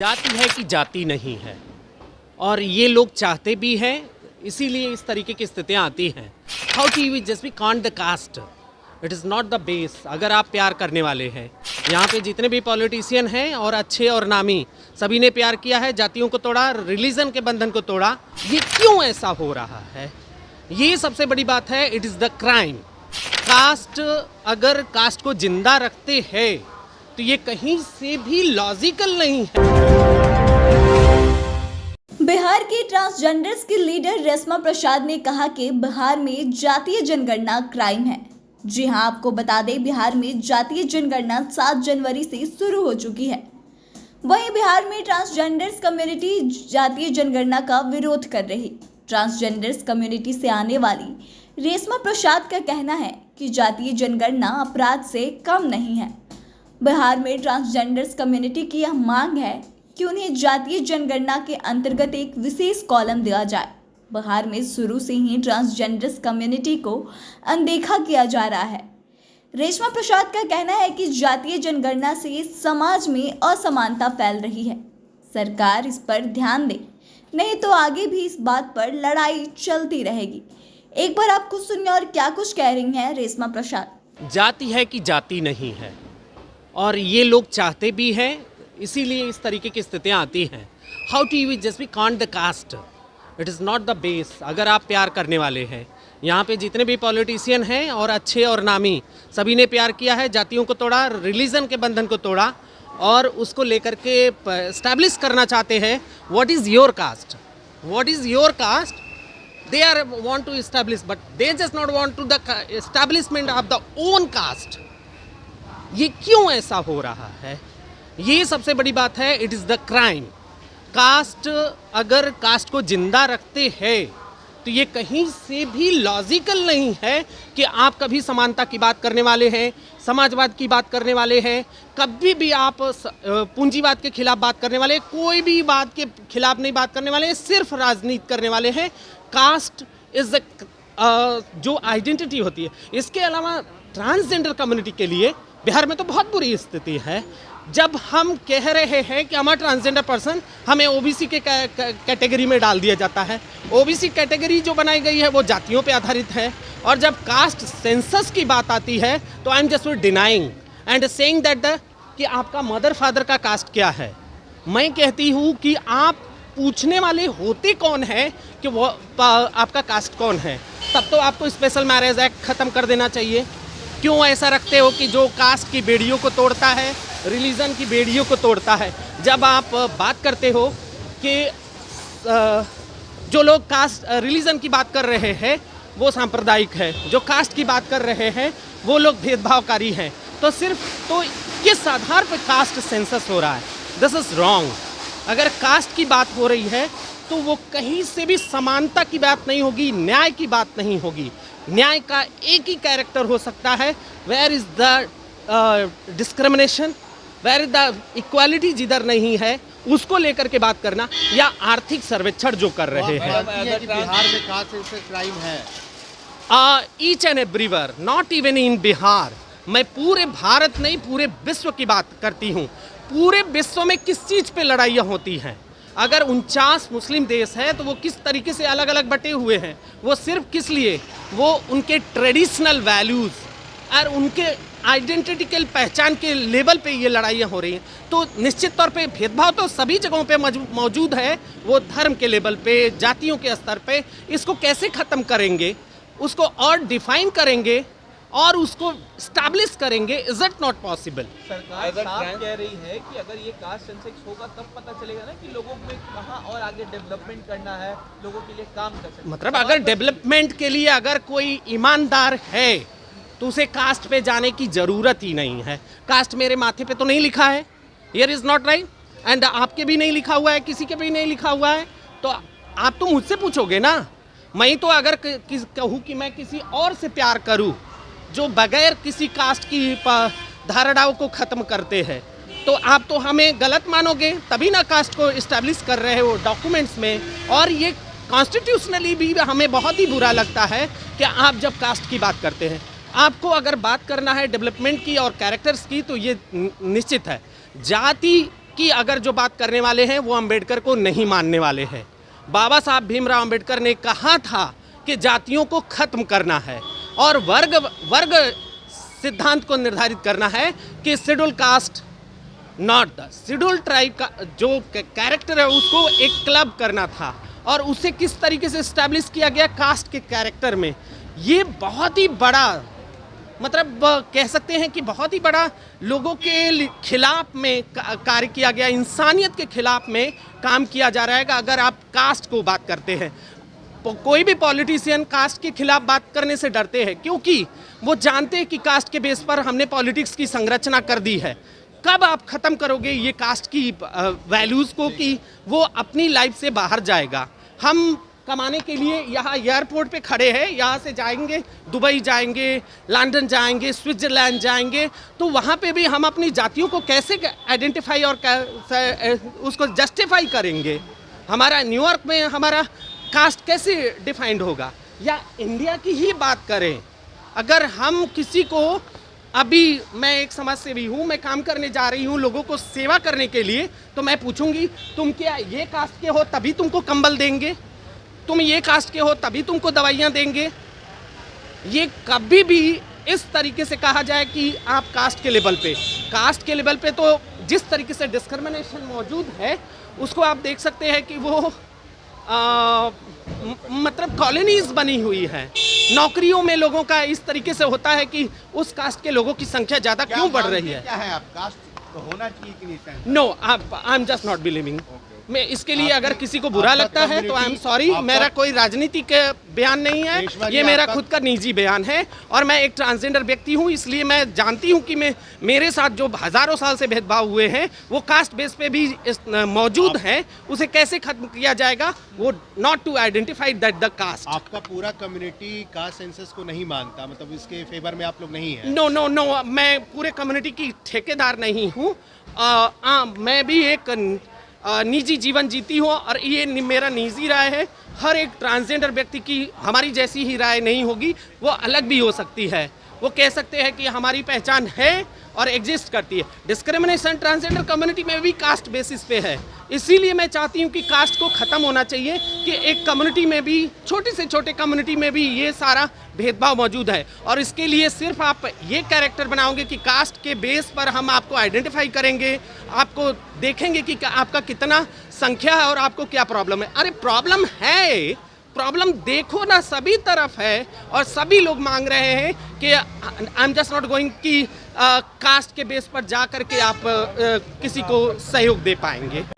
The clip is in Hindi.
जाति है कि जाति नहीं है, और ये लोग चाहते भी हैं, इसीलिए इस तरीके की स्थितियाँ आती हैं। How to you just be count the caste, it is not the base. अगर आप प्यार करने वाले हैं, यहाँ पे जितने भी पॉलिटिशियन हैं और अच्छे और नामी, सभी ने प्यार किया है, जातियों को तोड़ा, रिलीजन के बंधन को तोड़ा। ये क्यों ऐसा हो रहा है, ये सबसे बड़ी बात है। It is the crime. Caste, अगर कास्ट को जिंदा रखते हैं तो ये कहीं से भी लॉजिकल नहीं है। बिहार के ट्रांसजेंडर्स की लीडर रेशमा प्रसाद ने कहा कि बिहार में जातीय जनगणना क्राइम है। जी हां, आपको बता दें, बिहार में जातीय जनगणना 7 जनवरी से शुरू हो चुकी है। वहीं बिहार में ट्रांसजेंडर्स कम्युनिटी जातीय जनगणना का विरोध कर रही। ट्रांसजेंडर्स कम्युनिटी से आने वाली रेशमा प्रसाद का कहना है कि जातीय जनगणना अपराध से कम नहीं है। बिहार में ट्रांसजेंडर्स कम्युनिटी की यह मांग है कि उन्हें जातीय जनगणना के अंतर्गत एक विशेष कॉलम दिया जाए। बिहार में शुरू से ही ट्रांसजेंडर्स कम्युनिटी को अनदेखा किया जा रहा है। रेशमा प्रसाद का कहना है कि जातीय जनगणना से समाज में असमानता फैल रही है। सरकार इस पर ध्यान दे, नहीं तो आगे भी इस बात पर लड़ाई चलती रहेगी। एक बार आप कुछ सुनिए और क्या कुछ कह रही हैं रेशमा प्रसाद। जाति है कि जाति नहीं है, और ये लोग चाहते भी हैं, इसीलिए इस तरीके की स्थितियाँ आती हैं। How to you just be count the caste, it is not the base. अगर आप प्यार करने वाले हैं, यहाँ पे जितने भी पॉलिटिशियन हैं और अच्छे और नामी, सभी ने प्यार किया है, जातियों को तोड़ा, रिलीजन के बंधन को तोड़ा, और उसको लेकर के एस्टैब्लिश करना चाहते हैं। What is your cast, what is your cast, they are want to establish, but they just not want to the establishment of the own caste. ये क्यों ऐसा हो रहा है, ये सबसे बड़ी बात है। It is the crime. Caste, अगर कास्ट को जिंदा रखते हैं तो ये कहीं से भी लॉजिकल नहीं है कि आप कभी समानता की बात करने वाले हैं, समाजवाद की बात करने वाले हैं, कभी भी आप पूंजीवाद के खिलाफ बात करने वाले, कोई भी बात के खिलाफ नहीं बात करने वाले, सिर्फ राजनीति करने वाले हैं। कास्ट इज़ जो आइडेंटिटी होती है। इसके अलावा ट्रांसजेंडर कम्युनिटी के लिए बिहार में तो बहुत बुरी स्थिति है। जब हम कह रहे हैं कि हमारा ट्रांसजेंडर पर्सन, हमें ओबीसी के कैटेगरी में डाल दिया जाता है। ओबीसी कैटेगरी जो बनाई गई है वो जातियों पे आधारित है, और जब कास्ट सेंसस की बात आती है तो आई am just denying and saying that कि आपका मदर फादर का कास्ट क्या है। मैं कहती हूँ कि आप पूछने वाले होते कौन है कि वो आपका कास्ट कौन है, तब तो आपको स्पेशल मैरिज एक्ट ख़त्म कर देना चाहिए। क्यों ऐसा रखते हो कि जो कास्ट की बेड़ियों को तोड़ता है, रिलीजन की बेड़ियों को तोड़ता है। जब आप बात करते हो कि जो लोग कास्ट रिलीजन की बात कर रहे हैं वो सांप्रदायिक है, जो कास्ट की बात कर रहे हैं वो लोग भेदभावकारी हैं, तो किस आधार पर कास्ट सेंसस हो रहा है? This is wrong. अगर कास्ट की बात हो रही है तो वो कहीं से भी समानता की बात नहीं होगी, न्याय की बात नहीं होगी। न्याय का एक ही कैरेक्टर हो सकता है, where is the discrimination, where is the equality जिधर नहीं है उसको लेकर के बात करना, या आर्थिक सर्वेक्षण जो कर रहे हैं। बिहार में कास्ट सेंसस क्राइम है। Each and everywhere, not even in Bihar. मैं पूरे भारत नहीं, पूरे विश्व की बात करती हूँ। पूरे विश्व में किस चीज़ पे लड़ाइयाँ होती हैं? अगर 49 मुस्लिम देश है तो वो किस तरीके से अलग अलग बटे हुए हैं? वो सिर्फ किस लिए? वो उनके ट्रेडिशनल वैल्यूज़ और उनके आइडेंटिटिकल पहचान के लेवल पे ये लड़ाइयाँ हो रही हैं। तो निश्चित तौर पे भेदभाव तो सभी जगहों पे मौजूद है, वो धर्म के लेवल पे, जातियों के स्तर पे। इसको कैसे ख़त्म करेंगे, उसको और डिफाइन करेंगे और उसको स्टैब्लिश करेंगे? Is it not possible? सरकार साफ कह रही है कि अगर ये कास्ट सेंसस होगा तब पता चलेगा ना कि लोगों में कहाँ और आगे डेवलपमेंट करना है, लोगों के लिए काम कर सकते हैं। मतलब अगर डेवलपमेंट के लिए अगर कोई ईमानदार है तो उसे कास्ट पे जाने की ज़रूरत ही नहीं है। कास्ट मेरे माथे पे तो नहीं लिखा है, here is not right, and आपके भी नहीं लिखा हुआ है, किसी के भी नहीं लिखा हुआ है, तो आप तो मुझसे पूछोगे ना। मैं तो अगर कहूँ कि मैं किसी और से प्यार करूँ जो बगैर किसी कास्ट की धारणाओं को ख़त्म करते हैं, तो आप तो हमें गलत मानोगे, तभी ना कास्ट को इस्टेब्लिश कर रहे हो डॉक्यूमेंट्स में। और ये कॉन्स्टिट्यूशनली भी हमें बहुत ही बुरा लगता है कि आप जब कास्ट की बात करते हैं, आपको अगर बात करना है डेवलपमेंट की और कैरेक्टर्स की, तो ये निश्चित है। जाति की अगर जो बात करने वाले हैं वो अंबेडकर को नहीं मानने वाले हैं। बाबा साहब भीमराव अंबेडकर ने कहा था कि जातियों को खत्म करना है और वर्ग सिद्धांत को निर्धारित करना है कि schedule caste not the schedule tribe का जो कैरेक्टर है उसको एक क्लब करना था और उसे किस तरीके से इस्टेब्लिश किया गया कास्ट के कैरेक्टर में। ये बहुत ही बड़ा मतलब कह सकते हैं कि बहुत ही बड़ा लोगों के खिलाफ में कार्य किया गया, इंसानियत के खिलाफ में काम किया जा रहा है। अगर आप कास्ट को बात करते हैं, कोई भी पॉलिटिशियन कास्ट के खिलाफ बात करने से डरते हैं क्योंकि वो जानते हैं कि कास्ट के बेस पर हमने पॉलिटिक्स की संरचना कर दी है। कब आप ख़त्म करोगे ये कास्ट की वैल्यूज़ को कि वो अपनी लाइफ से बाहर जाएगा। हम कमाने के लिए यहाँ एयरपोर्ट पे खड़े हैं, यहाँ से जाएंगे दुबई जाएंगे, लंदन जाएंगे, स्विट्ज़रलैंड जाएंगे, तो वहाँ पे भी हम अपनी जातियों को कैसे आइडेंटिफाई और उसको जस्टिफाई करेंगे। हमारा न्यूयॉर्क में हमारा कास्ट कैसे डिफाइंड होगा। या इंडिया की ही बात करें, अगर हम किसी को अभी मैं एक समाज सेवी हूँ, मैं काम करने जा रही हूँ लोगों को सेवा करने के लिए, तो मैं पूछूंगी तुम क्या ये कास्ट के हो तभी तुमको कंबल देंगे, तुम ये कास्ट के हो तभी तुमको दवाइयाँ देंगे। ये कभी भी इस तरीके से कहा जाए कि आप कास्ट के लेवल पे तो जिस तरीके से डिस्क्रिमिनेशन मौजूद है उसको आप देख सकते हैं कि वो मतलब कॉलोनीज बनी हुई है। नौकरियों में लोगों का इस तरीके से होता है कि उस कास्ट के लोगों की संख्या ज़्यादा क्यों बढ़ रही है। क्या है आप कास्ट तो होना चाहिए कि नहीं चाहिए? No, I am just not believing. मैं इसके लिए अगर किसी को बुरा लगता है तो आई एम सॉरी। मेरा कोई राजनीतिक बयान नहीं है, ये मेरा खुद का निजी बयान है और मैं एक ट्रांसजेंडर व्यक्ति हूँ, इसलिए मैं जानती हूँ कि मेरे साथ जो हज़ारों साल से भेदभाव हुए हैं वो कास्ट बेस पे भी मौजूद हैं, उसे कैसे खत्म किया जाएगा। वो not to identify that the caste. आपका पूरा कम्युनिटी कास्ट सेंसस को नहीं मानता, मतलब इसके फेवर में आप लोग नहीं हैं? नो नो नो, मैं पूरे कम्युनिटी की ठेकेदार नहीं हूँ। मैं भी एक निजी जीवन जीती हूँ और ये मेरा निजी राय है। हर एक ट्रांसजेंडर व्यक्ति की हमारी जैसी ही राय नहीं होगी, वो अलग भी हो सकती है। वो कह सकते हैं कि हमारी पहचान है और एग्जिस्ट करती है। डिस्क्रिमिनेशन ट्रांसजेंडर कम्युनिटी में भी कास्ट बेसिस पे है, इसीलिए मैं चाहती हूँ कि कास्ट को ख़त्म होना चाहिए कि एक कम्युनिटी में भी, छोटे से छोटे कम्युनिटी में भी ये सारा भेदभाव मौजूद है। और इसके लिए सिर्फ आप ये कैरेक्टर बनाओगे कि कास्ट के बेस पर हम आपको आइडेंटिफाई करेंगे, आपको देखेंगे कि आपका कितना संख्या है और आपको क्या प्रॉब्लम है। अरे प्रॉब्लम है, प्रॉब्लम देखो ना, सभी तरफ है और सभी लोग मांग रहे हैं कि आई एम जस्ट नॉट गोइंग कि कास्ट के बेस पर जा करके आप किसी को सहयोग दे पाएंगे।